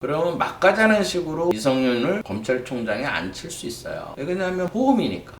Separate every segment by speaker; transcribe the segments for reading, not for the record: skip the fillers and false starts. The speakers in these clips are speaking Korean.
Speaker 1: 그러면 막가자는 식으로 이성윤을 검찰총장에 앉힐 수 있어요. 왜냐하면 호흡이니까.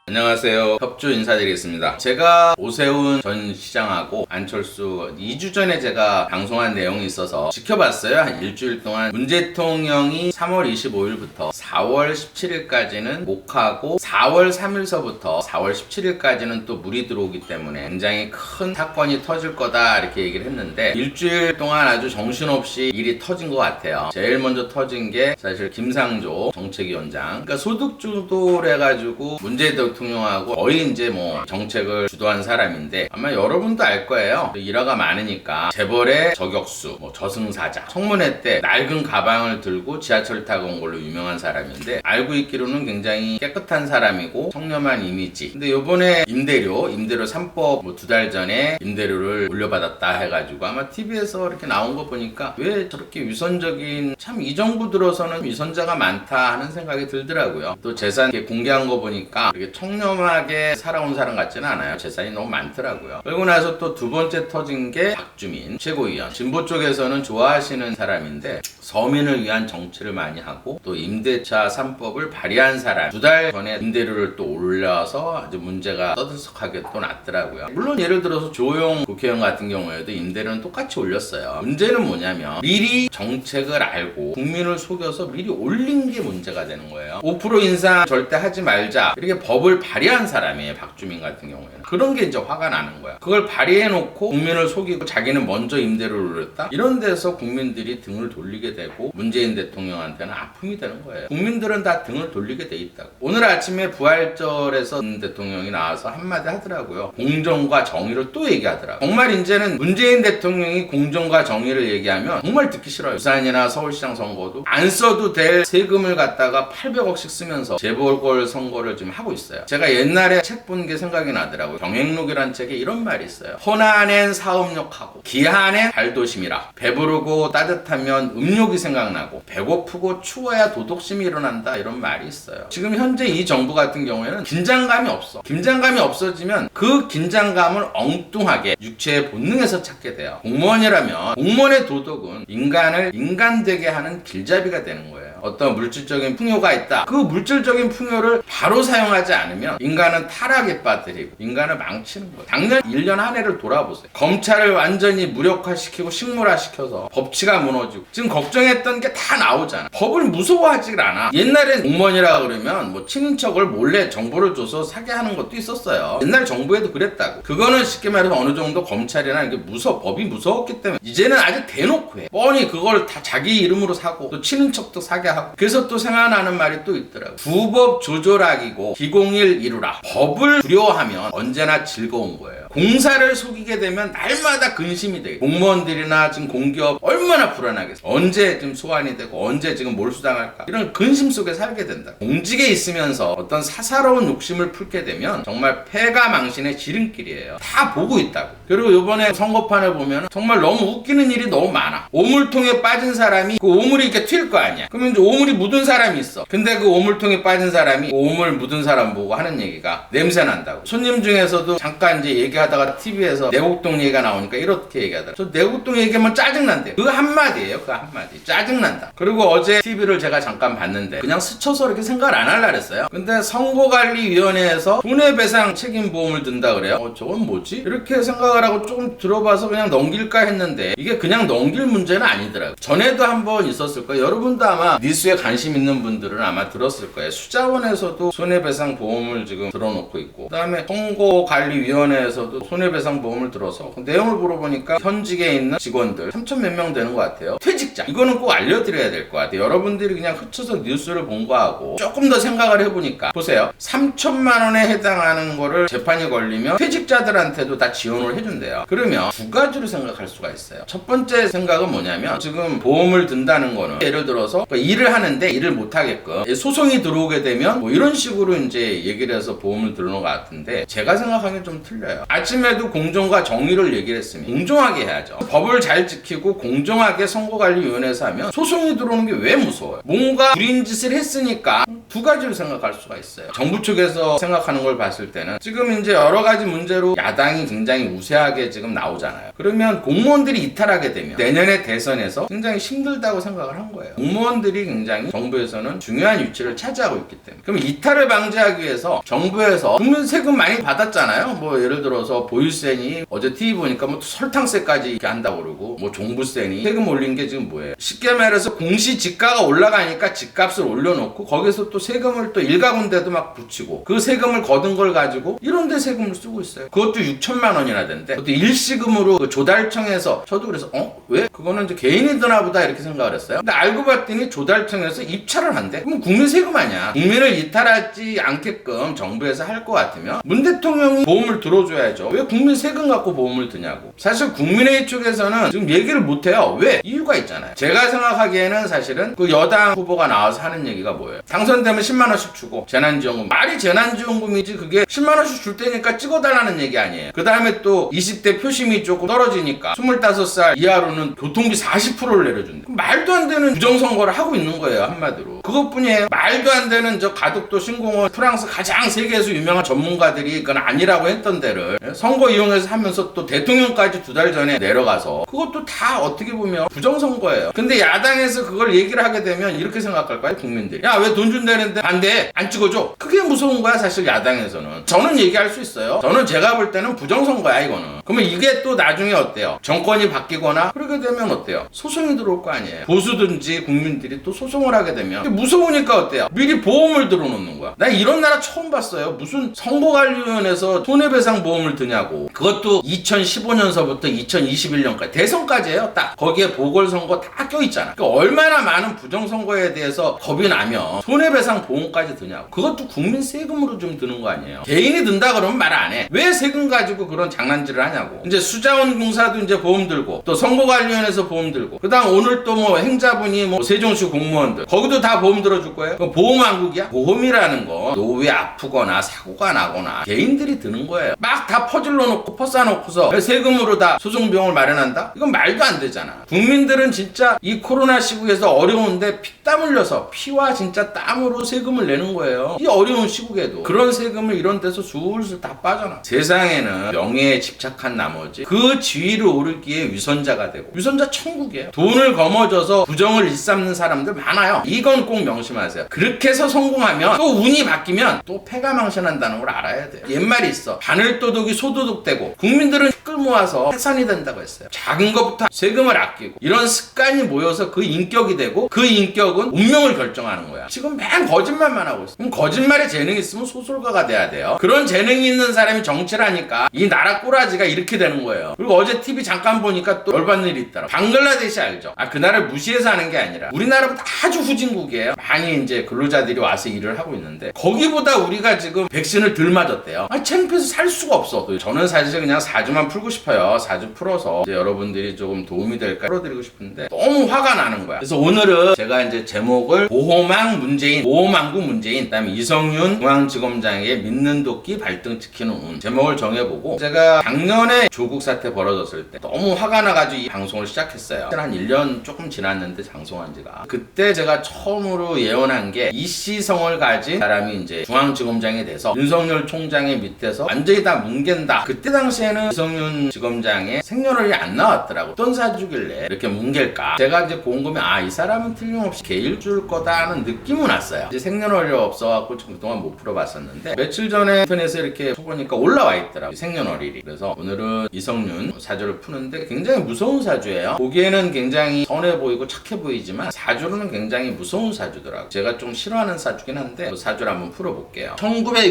Speaker 1: 안녕하세요. 협조 인사드리겠습니다. 제가 오세훈 전 시장하고 안철수 2주 전에 제가 방송한 내용이 있어서 지켜봤어요. 한 일주일 동안 문 대통령이 3월 25일부터 4월 17일까지는 목하고 4월 3일서부터 4월 17일까지는 또 물이 들어오기 때문에 굉장히 큰 사건이 터질 거다 이렇게 얘기를 했는데 일주일 동안 아주 정신없이 일이 터진 것 같아요. 제일 먼저 터진 게 사실 김상조 정책위원장. 그러니까 소득주도를 해가지고 문재인 대통령하고 거의 이제 뭐 정책을 주도한 사람인데 아마 여러분도 알 거예요. 일화가 많으니까 재벌의 저격수, 뭐 저승사자, 청문회 때 낡은 가방을 들고 지하철 타고 온 걸로 유명한 사람인데 알고 있기로는 굉장히 깨끗한 사람이고 청렴한 이미지. 근데 요번에 임대료 3법 뭐 2달 전에 임대료를 올려받았다 해가지고 아마 TV에서 이렇게 나온 거 보니까 왜 저렇게 위선적인, 참 이 정부 들어서는 위선자가 많다 하는 생각이 들더라고요. 또 재산 이렇게 공개한 거 보니까 이렇게 청렴하게 살아온 사람 같지는 않아요. 재산이 너무 많더라고요. 그리고 나서 또 두 번째 터진 게 박주민 최고위원. 진보 쪽에서는 좋아하시는 사람인데 서민을 위한 정치를 많이 하고 또 임대차 3법을 발의한 사람. 2달 전에 임대료를 또 올려서 아주 문제가 떠들썩하게 또 났더라고요. 물론 예를 들어서 조용 국회의원 같은 경우에도 임대료는 똑같이 올렸어요. 문제는 뭐냐면 미리 정책을 알고 국민을 속여서 미리 올린 게 문제가 되는 거예요. 5% 인상 절대 하지 말자 이렇게 법을 발의한 사람이에요. 박주민 같은 경우에는. 그런 게 이제 화가 나는 거야. 그걸 발의해놓고 국민을 속이고 자기는 먼저 임대료를 올렸다? 이런 데서 국민들이 등을 돌리게 되고 문재인 대통령한테는 아픔이 되는 거예요. 국민들은 다 등을 돌리게 돼 있다고. 오늘 아침에 부활절에서 문 대통령이 나와서 한마디 하더라고요. 공정과 정의를 또 얘기하더라고요. 정말 이제는 문재인 대통령이 공정과 정의를 얘기하면 정말 듣기 싫어요. 부산이나 서울시장 선거도 안 써도 될 세금을 갖다가 800억씩 쓰면서 재보궐선거를 지금 하고 있어요. 제가 옛날에 책 본 게 생각이 나더라고요. 경행록이라는 책에 이런 말이 있어요. 혼안엔 사음욕하고 기한엔 발도심이라. 배부르고 따뜻하면 음욕이 생각나고 배고프고 추워야 도덕심이 일어난다 이런 말이 있어요. 지금 현재 이 정부 같은 경우에는 긴장감이 없어. 긴장감이 없어지면 그 긴장감을 엉뚱하게 육체의 본능에서 찾게 돼요. 공무원이라면 공무원의 도덕은 인간을 인간되게 하는 길잡이가 되는 거예요. 어떤 물질적인 풍요가 있다. 그 물질적인 풍요를 바로 사용하지 않으면 인간은 타락에 빠뜨리고 인간을 망치는 거예요. 작년 1년 한 해를 돌아보세요. 검찰을 완전히 무력화시키고 식물화시켜서 법치가 무너지고 지금 걱정했던 게 다 나오잖아. 법을 무서워하지 않아. 옛날엔 공무원이라 그러면 뭐 친인척을 몰래 정보를 줘서 사게 하는 것도 있었어요. 옛날 정부에도 그랬다고. 그거는 쉽게 말해서 어느 정도 검찰이나 이게 법이 무서웠기 때문에 이제는 아주 대놓고 해. 뻔히 그걸 다 자기 이름으로 사고 또 친인척도 사게 하고. 그래서 또 생각나는 말이 또 있더라고. 부법 조절하기고 기공일 이루라. 법을 두려워하면 언제나 즐거운 거예요. 공사를 속이게 되면 날마다 근심이 돼. 공무원들이나 지금 공기업 얼마나 불안하겠어. 언제 지금 소환이 되고 언제 지금 몰수당할까. 이런 근심 속에 살게 된다. 공직에 있으면서 어떤 사사로운 욕심을 풀게 되면 정말 패가 망신의 지름길이에요. 다 보고 있다고. 그리고 이번에 선거판을 보면 정말 너무 웃기는 일이 너무 많아. 오물통에 빠진 사람이 그 오물이 이렇게 튈 거 아니야. 그러면 이제 오물이 묻은 사람이 있어. 근데 그 오물통에 빠진 사람이 오물 묻은 사람 보고 하는 얘기가 냄새 난다고. 손님 중에서도 잠깐 이제 얘기하다가 TV에서 내곡동 얘기가 나오니까 이렇게 얘기하더라. 저 내곡동 얘기하면 짜증난대. 그 한마디예요. 그 한마디. 짜증난다. 그리고 어제 TV를 제가 잠깐 봤는데 그냥 스쳐서 이렇게 생각을 안 하려고 했어요. 근데 선거관리위원회에서 손해배상 책임보험을 든다 그래요. 저건 뭐지? 이렇게 생각을 하고 조금 들어봐서 그냥 넘길까 했는데 이게 그냥 넘길 문제는 아니더라고요. 전에도 한번 있었을 거예요. 여러분도 아마 뉴스에 관심 있는 분들은 아마 들었을 거예요. 수자원에서도 손해배상 보험을 지금 들어놓고 있고 그 다음에 선거관리위원회에서도 손해배상 보험을 들어서 그 내용을 물어보니까 현직에 있는 직원들 3천 몇 명 되는 것 같아요. 퇴직자. 이거는 꼭 알려드려야 될 것 같아요. 여러분들이 그냥 흩쳐서 뉴스를 본 거하고 조금 더 생각을 해보니까 보세요. 3천만 원에 해당하는 거를 재판이 걸리면 퇴직자들한테도 다 지원을 해준대요. 그러면 두 가지로 생각할 수가 있어요. 첫 번째 생각은 뭐냐면 지금 보험을 든다는 거는 예를 들어서 일을 하는데 일을 못하게끔 소송이 들어오게 되면 뭐 이런 식으로 이제 얘기를 해서 보험을 들어놓은 것 같은데 제가 생각하기엔 좀 틀려요. 아침에도 공정과 정의를 얘기를 했으면 공정하게 해야죠. 법을 잘 지키고 공정하게 선거관리위원회에서 하면 소송이 들어오는 게 왜 무서워요? 뭔가 불인 짓을 했으니까 두 가지로 생각할 수가 있어요. 정부 쪽에서 생각하는 걸 봤을 때는 지금 이제 여러 가지 문제로 야당이 굉장히 우세하게 지금 나오잖아요. 그러면 공무원들이 이탈하게 되면 내년에 대선에서 굉장히 힘들다고 생각을 한 거예요. 공무원들이 굉장히 정부에서는 중요한 위치를 차지하고 있기 때문에. 그럼 이탈을 방지하기 위해서 정부에서 국민 세금 많이 받았잖아요. 뭐 예를 들어서 보유세니 어제 TV 보니까 뭐 설탕세까지 이렇게 한다고 그러고 뭐 종부세니 세금 올린 게 지금 뭐예요? 쉽게 말해서 공시지가가 올라가니까 집값을 올려놓고 거기서 또 세금을 또 일가군데도 막 붙이고 그 세금을 거둔 걸 가지고 이런 데 세금을 쓰고 있어요. 그것도 6천만 원이나 된대. 그것도 일시금으로 그 조달청에서 저도 그래서 왜? 그거는 이제 개인이 드나 보다 이렇게 생각을 했어요. 근데 알고 봤더니 조달청에서 입찰을 한대. 그럼 국민 세금 아니야. 국민을 이탈하지 않게끔 정부에서 할 것 같으면 문 대통령이 보험을 들어줘야죠. 왜 국민 세금 갖고 보험을 드냐고. 사실 국민의힘 쪽에서는 지금 얘기를 못해요. 왜? 이유가 있잖아요. 제가 생각하기에는 사실은 그 여당 후보가 나와서 하는 얘기가 뭐예요? 당선되면 10만 원씩 주고 재난지원금. 말이 재난지원금이지 그게 10만 원씩 줄 테니까 찍어달라는 얘기 아니에요. 그 다음에 또 20대 표심이 조금 떨어지니까 25살 이하로는 교통비 40%를 내려준다. 말도 안 되는 부정선거를 하고 있는 거예요. 한마디로. 그것뿐이에요. 말도 안 되는 저 가덕도 신공원 프랑스 가장 세계에서 유명한 전문가들이 그건 아니라고 했던 데를 선거 이용해서 하면서 또 대통령까지 2달 전에 내려가서 그것도 다 어떻게 보면 부정선거예요. 근데 야당에서 그걸 얘기를 하게 되면 이렇게 생각할 거예요. 국민들이. 야, 왜 돈 준다는데 반대 안 찍어줘? 그게 무서운 거야 사실 야당에서는. 저는 얘기할 수 있어요. 저는 제가 볼 때는 부정선거야 이거는. 그러면 이게 또 나중에 어때요? 정권이 바뀌거나 그러게 되면 어때요? 소송이 들어올 거 아니에요. 보수든지 국민들이 또 소송을 하게 되면 무서우니까 어때요? 미리 보험을 들어놓는 거야. 나 이런 나라 처음 봤어요. 무슨 선거관리위원회에서 손해배상 보험을 드냐고. 그것도 2015년서부터 2021년까지 대선까지 해요. 딱 거기에 보궐선거 다 껴있잖아. 그러니까 얼마나 많은 부정선거에 대해서 겁이 나면 손해배상 보험까지 드냐고. 그것도 국민 세금으로 좀 드는 거 아니에요. 개인이 든다 그러면 말 안 해. 왜 세금 가지고 그런 장난질을 하냐고. 이제 수자원공사도 이제 보험 들고 또 선거관리위원회에서 보험 들고 그다음 오늘 또 뭐 행자분이 뭐 세종시 공무원들 거기도 다 보험 들어줄 거예요. 보험왕국이야? 보험이라는 거 노후에 아프거나 사고가 나거나 개인들이 드는 거예요. 막 다 퍼질러 놓고 퍼싸놓고서 세금으로 다 소송비용을 마련한다? 이건 말도 안 되잖아. 국민들은 진짜 이 코로나 시국에서 어려운데 피땀 흘려서 피와 진짜 땀으로 세금을 내는 거예요. 이 어려운 시국에도 그런 세금을 이런 데서 술술 다 빠져나. 세상에는 명예에 집착한 나머지 그 지위를 오르기에 위선자가 되고 위선자 천국이에요. 돈을 거머쥐어서 부정을 일삼는 사람들 많아요. 이건 꼭 명심하세요. 그렇게 해서 성공하면 또 운이 바뀌면 또 패가 망신한다는 걸 알아야 돼요. 옛말이 있어. 바늘도둑이 소도둑 되고 국민들은 끌 모아서 해산이 된다고 했어요. 작은 것부터 세금을 아끼고 이런 습관이 모여서 그 인격이 되고 그 인격은 운명을 결정하는 거야. 지금 맨 거짓말만 하고 있어. 그럼 거짓말에 재능이 있으면 소설가가 돼야 돼요. 그런 재능이 있는 사람이 정치를 하니까 이 나라 꼬라지가 이렇게 되는 거예요. 그리고 어제 TV 잠깐 보니까 또 열받는 일이 있더라. 방글라데시 알죠? 그 나라를 무시해서 하는 게 아니라 우리나라보다 아주 후진국이에요. 많이 이제 근로자들이 와서 일을 하고 있는데 거기보다 우리가 지금 백신을 덜 맞았대요. 창피해서 살 수가 없어. 저는 사실 그냥 사주만 풀고 싶어요. 사주 풀어서 이제 여러분들이 조금 도움이 될까 풀어드리고 싶은데 너무 화가 나는 거야. 그래서 오늘은 제가 이제 제목을 보호망 문재인, 보호망국 문재인, 그다음에 이성윤 중앙지검장에게 믿는 도끼 발등 지키는 운 제목을 정해보고 제가 작년에 조국 사태 벌어졌을 때 너무 화가 나가지고 이 방송을 시작했어요. 한 1년 조금 지났는데 방송한 지가. 그때 제가 처음으로 예언한 게 이씨성을 가진 사람이 이제 중앙지검장이 돼서 윤석열 총장의 밑에서 완전히 다 뭉갠다. 그때 당시에는 이성윤 지검장의 생년월일이 안 나왔더라고. 어떤 사주길래 이렇게 뭉갤까? 제가 이제 본 거면 이 사람은 틀림없이 개일주일 거다 하는 느낌은 왔어요. 이제 생년월일이 없어갖고 그동안 못 풀어봤었는데 며칠 전에 인터넷에 이렇게 쳐보니까 올라와 있더라고. 생년월일이. 그래서 오늘은 이성윤 사주를 푸는데 굉장히 무서운 사주예요. 보기에는 굉장히 선해 보이고 착해 보이지만 사주로는 굉장히 무서운 사주더라고. 제가 좀 싫어하는 사주긴 한데 그 사주를 한번 풀어볼게요.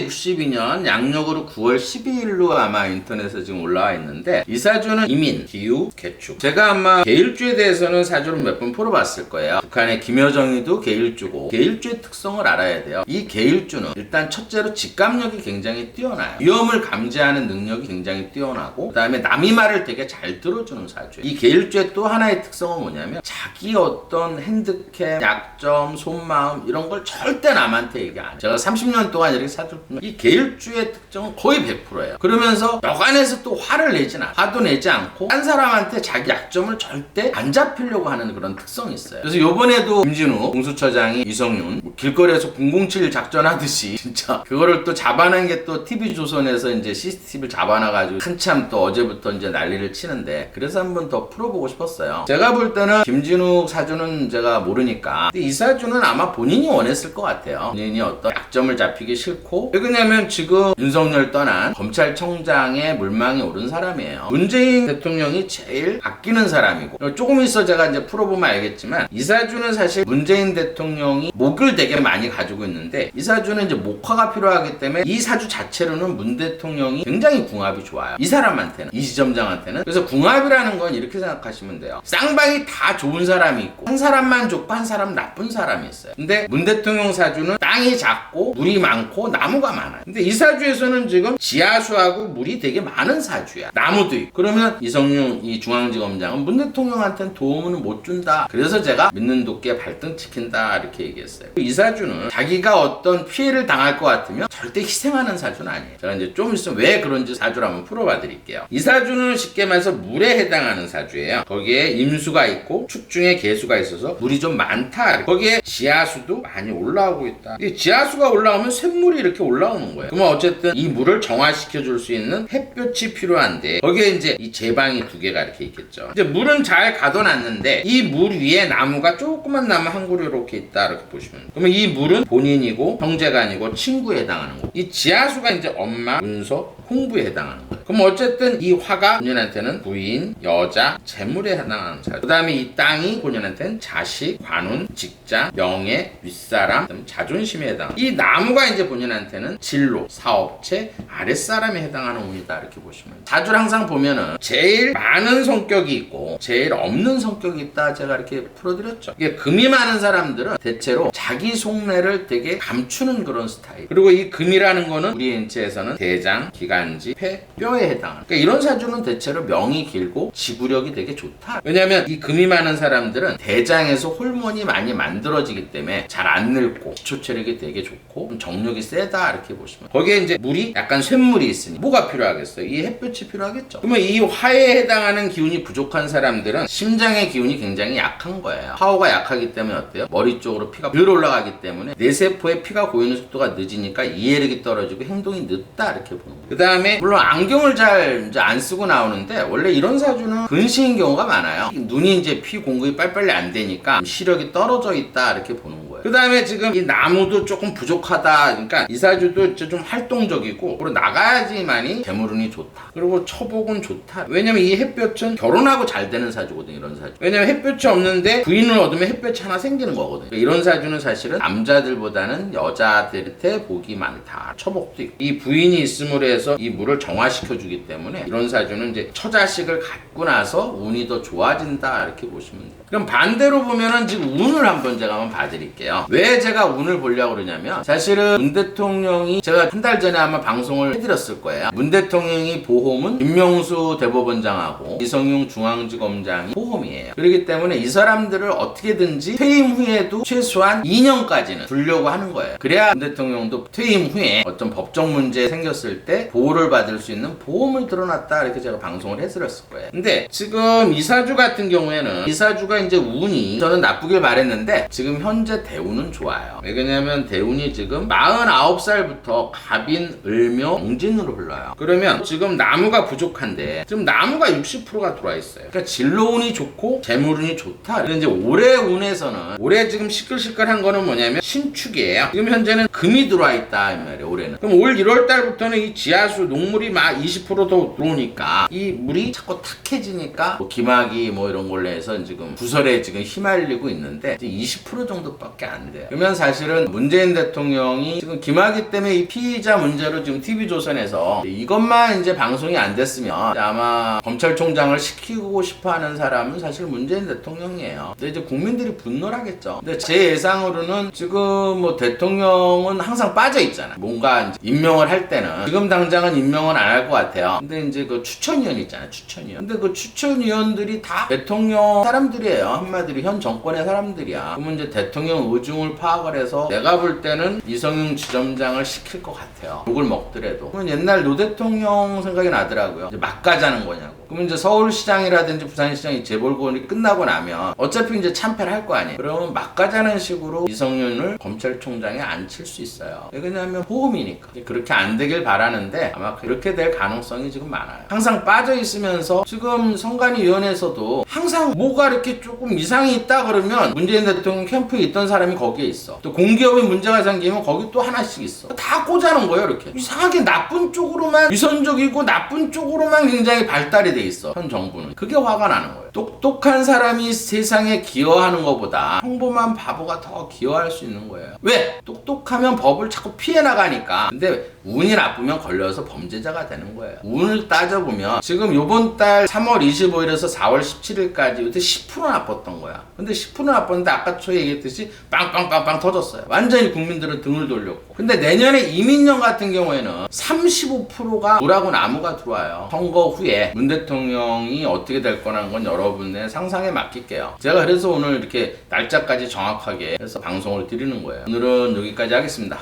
Speaker 1: 1962년 양력으로 9월 12일로 아마 인터넷에 지금 올라와 있는데 이 사주는 이민, 기우, 개축. 제가 아마 개일주에 대해서는 사주를 몇 번 풀어봤을 거예요. 북한의 김여정이도 개일주고 개일주의 특성을 알아야 돼요. 이 개일주는 일단 첫째로 직감력이 굉장히 뛰어나요. 위험을 감지하는 능력이 굉장히 뛰어나고 그 다음에 남이 말을 되게 잘 들어주는 사주예요. 이 개일주의 또 하나의 특성은 뭐냐면 자기 어떤 핸드캡, 약점, 속마음 이런 걸 절대 남한테 얘기 안 해요. 제가 30년 동안 이렇게 사주를 보면 이 개일주의 특성은 거의 100%예요. 그러면서 여간에서 또 화를 내진 않아. 화도 내지 않고 한 사람한테 자기 약점을 절대 안 잡히려고 하는 그런 특성이 있어요. 그래서 요번에도 김진우 공수처장이 이성윤 길 길거리에서 007 작전하듯이 진짜 그거를 또 잡아낸 게 또 TV조선에서 이제 CCTV를 잡아놔가지고 한참 또 어제부터 이제 난리를 치는데, 그래서 한번 더 풀어보고 싶었어요. 제가 볼 때는 김진욱 사주는 제가 모르니까, 근데 이 사주는 아마 본인이 원했을 것 같아요. 본인이 어떤 약점을 잡히기 싫고, 왜 그러냐면 지금 윤석열 떠난 검찰청장의 물망에 오른 사람이에요. 문재인 대통령이 제일 아끼는 사람이고, 조금 있어 제가 이제 풀어보면 알겠지만, 이 사주는 사실 문재인 대통령이 목을 되게 많이 가지고 있는데, 이 사주는 이제 목화가 필요하기 때문에 이 사주 자체로는 문 대통령이 굉장히 궁합이 좋아요. 이 사람한테는, 이 지점장한테는. 그래서 궁합이라는 건 이렇게 생각하시면 돼요. 쌍방이 다 좋은 사람이 있고 한 사람만 좋고 한 사람 나쁜 사람이 있어요. 근데 문 대통령 사주는 땅이 작고 물이 많고 나무가 많아요. 근데 이 사주에서는 지금 지하수하고 물이 되게 많은 사주야. 나무도 있고. 그러면 이성윤 이 중앙지검장은 문 대통령한테는 도움은 못 준다. 그래서 제가 믿는 도끼에 발등찍힌다 이렇게 얘기했어요. 이 사주는 자기가 어떤 피해를 당할 것 같으면 절대 희생하는 사주는 아니에요. 제가 이제 좀 있으면 왜 그런지 사주를 한번 풀어봐 드릴게요. 이 사주는 쉽게 말해서 물에 해당하는 사주예요. 거기에 임수가 있고 축중에 개수가 있어서 물이 좀 많다. 거기에 지하수도 많이 올라오고 있다. 이 지하수가 올라오면 쇳물이 이렇게 올라오는 거예요. 그러면 어쨌든 이 물을 정화시켜 줄 수 있는 햇볕이 필요한데, 거기에 이제 이 제방이 두 개가 이렇게 있겠죠. 이제 물은 잘 가둬놨는데 이 물 위에 나무가 조그만 나무 한 그루 이렇게 있다 이렇게 보시면 돼요. 그러면 이 물은 본인이고 형제가 아니고 친구에 해당하는 거고, 이 지하수가 이제 엄마, 문서, 홍부에 해당하는 거예요. 그럼 어쨌든 이 화가 본인한테는 부인, 여자, 재물에 해당하는 사주. 그 다음에 이 땅이 본인한테는 자식, 관운, 직장, 명예, 윗사람, 자존심에 해당하는, 이 나무가 이제 본인한테는 진로, 사업체, 아랫사람에 해당하는 운이다 이렇게 보시면 돼요. 사주를 항상 보면은 제일 많은 성격이 있고 제일 없는 성격이 있다 제가 이렇게 풀어드렸죠. 이게 금이 많은 사람들은 대체로 자기 속내를 되게 감추는 그런 스타일. 그리고 이 금이라는 거는 우리 인체에서는 대장, 기관지, 폐, 뼈에 해당하는. 그러니까 이런 사주는 대체로 명이 길고 지구력이 되게 좋다. 왜냐면 이 금이 많은 사람들은 대장에서 호르몬이 많이 만들어지기 때문에 잘 안 늙고 기초 체력이 되게 좋고 정력이 세다 이렇게 보시면. 거기에 이제 물이 약간 쇳물이 있으니 뭐가 필요하겠어요? 이 햇볕이 필요하겠죠. 그러면 이 화에 해당하는 기운이 부족한 사람들은 심장의 기운이 굉장히 약한 거예요. 파워가 약하기 때문에 어때요? 머리 쪽으로 피가 덜 올라가기 때문에 뇌세포에 피가 고이는 속도가 늦으니까 이해력이 떨어지고 행동이 늦다 이렇게 보는 거예요. 그 다음에 물론 안경을 잘 이제 안 쓰고 나오는데, 원래 이런 사주는 근시인 경우가 많아요. 눈이 이제 피 공급이 빨리빨리 안 되니까 시력이 떨어져 있다 이렇게 보는 거예요. 그 다음에 지금 이 나무도 조금 부족하다. 그러니까 이 사주도 좀 활동적이고 앞으로 나가야지만이 재물운이 좋다. 그리고 처복은 좋다. 왜냐면 이 햇볕은 결혼하고 잘 되는 사주거든요. 이런 사주. 왜냐면 햇볕이 없는데 부인을 얻으면 햇볕이 하나 생기는 거거든요. 이런 사주는 사실은 남자들보다는 여자들한테 복이 많다. 처복도 있고. 이 부인이 있음으로 해서 이 물을 정화시켜 주기 때문에 이런 사주는 이제 처자식을 갖고 나서 운이 더 좋아진다 이렇게 보시면 돼요. 그럼 반대로 보면은 지금 운을 한번 제가 한번 봐드릴게요. 왜 제가 운을 보려고 그러냐면, 사실은 문 대통령이 제가 한 달 전에 아마 방송을 해드렸을 거예요. 문 대통령이 보험은 김명수 대법원장하고 이성용 중앙지검장이 보험이에요. 그렇기 때문에 이 사람들을 어떻게든지 퇴임 후에도 최소한 2년까지는 두려고 하는 거예요. 그래야 문 대통령도 퇴임 후에 어떤 법적 문제 생겼을 때 보호를 받을 수 있는 보험을 들어놨다 이렇게 제가 방송을 해드렸을 거예요. 근데 지금 이 사주 같은 경우에는 이 사주가 이제 운이 저는 나쁘길 바랬는데 지금 현재 대운은 좋아요. 왜냐면 대운이 지금 49살부터 갑인, 을묘, 경진으로 흘러요. 그러면 지금 나무가 부족한데 지금 나무가 60%가 들어와 있어요. 그러니까 진로운이 좋고 재물운이 좋다. 근데 이제 올해 운에서는 올해 지금 시끌시끌한 거는 뭐냐면 신축이에요. 지금 현재는 금이 들어와 있다 이 말이에요. 올해는. 그럼 올 1월 달부터는 이 지하수 녹물이 막 20%더 들어오니까 이 물이 자꾸 탁해지니까 뭐 기막이 뭐 이런 걸로 해서 지금 구설에 지금 휘말리고 있는데 이제 20% 정도밖에 안 돼요. 그러면 사실은 문재인 대통령이 지금 기막이 때문에 이 피의자 문제로 지금 TV조선에서 이것만 이제 방송이 안 됐으면 아마 검찰총장을 시키고 싶어하는 사람은 사실 문재인 대통령이에요. 근데 이제 국민들이 분노를 하겠죠. 근데 제 예상으로는 지금 뭐 대통령은 항상 빠져 있잖아. 뭔가 이제 임명을 할 때는 지금 당장은 임명은 안 할 것 같아요. 근데 이제 그 추천위원 있잖아요. 추천위원. 근데 그 추천위원들이 다 대통령 사람들이에요. 한마디로 현 정권의 사람들이야. 그러면 이제 대통령 의중을 파악을 해서 내가 볼 때는 이성윤 지점장을 시킬 것 같아요. 욕을 먹더라도. 그러면 옛날 노 대통령 생각이 나더라고요. 이제 막 가자는 거냐고. 그러면 이제 서울시장이라든지 부산시장이 재보궐이 끝나고 나면 어차피 이제 참패를 할 거 아니에요. 그러면 막가자는 식으로 이성윤을 검찰총장에 앉힐 수 있어요. 왜냐하면 호흡이니까. 그렇게 안 되길 바라는데 아마 그렇게 될 가능성이 지금 많아요. 항상 빠져 있으면서 지금 선관위원회에서도 항상 뭐가 이렇게 조금 이상이 있다 그러면 문재인 대통령 캠프에 있던 사람이 거기에 있어. 또 공기업에 문제가 생기면 거기 또 하나씩 있어. 다 꽂아놓은 거예요 이렇게. 이상하게 나쁜 쪽으로만 위선적이고 나쁜 쪽으로만 굉장히 발달이 돼 있어 현 정부는. 그게 화가 나는 거예요. 똑똑한 사람이 세상에 기여하는 것보다 평범한 바보가 더 기여할 수 있는 거예요. 왜? 똑똑하면 법을 자꾸 피해 나가니까. 근데 운이 나쁘면 걸려서 범죄자가 되는 거예요. 운을 따져보면 지금 요번 달 3월 25일에서 4월 17일까지 이때 10% 나빴던 거야. 근데 10% 나빴는데 아까 초에 얘기했듯이 빵빵빵빵 터졌어요. 완전히 국민들은 등을 돌렸고. 근데 내년에 이민년 같은 경우에는 35%가 물하고 나무가 들어와요. 선거 후에 문 대통령이 어떻게 될 거라는 건 여러분의 상상에 맡길게요. 제가 그래서 오늘 이렇게 날짜까지 정확하게 해서 방송을 드리는 거예요. 오늘은 여기까지 하겠습니다.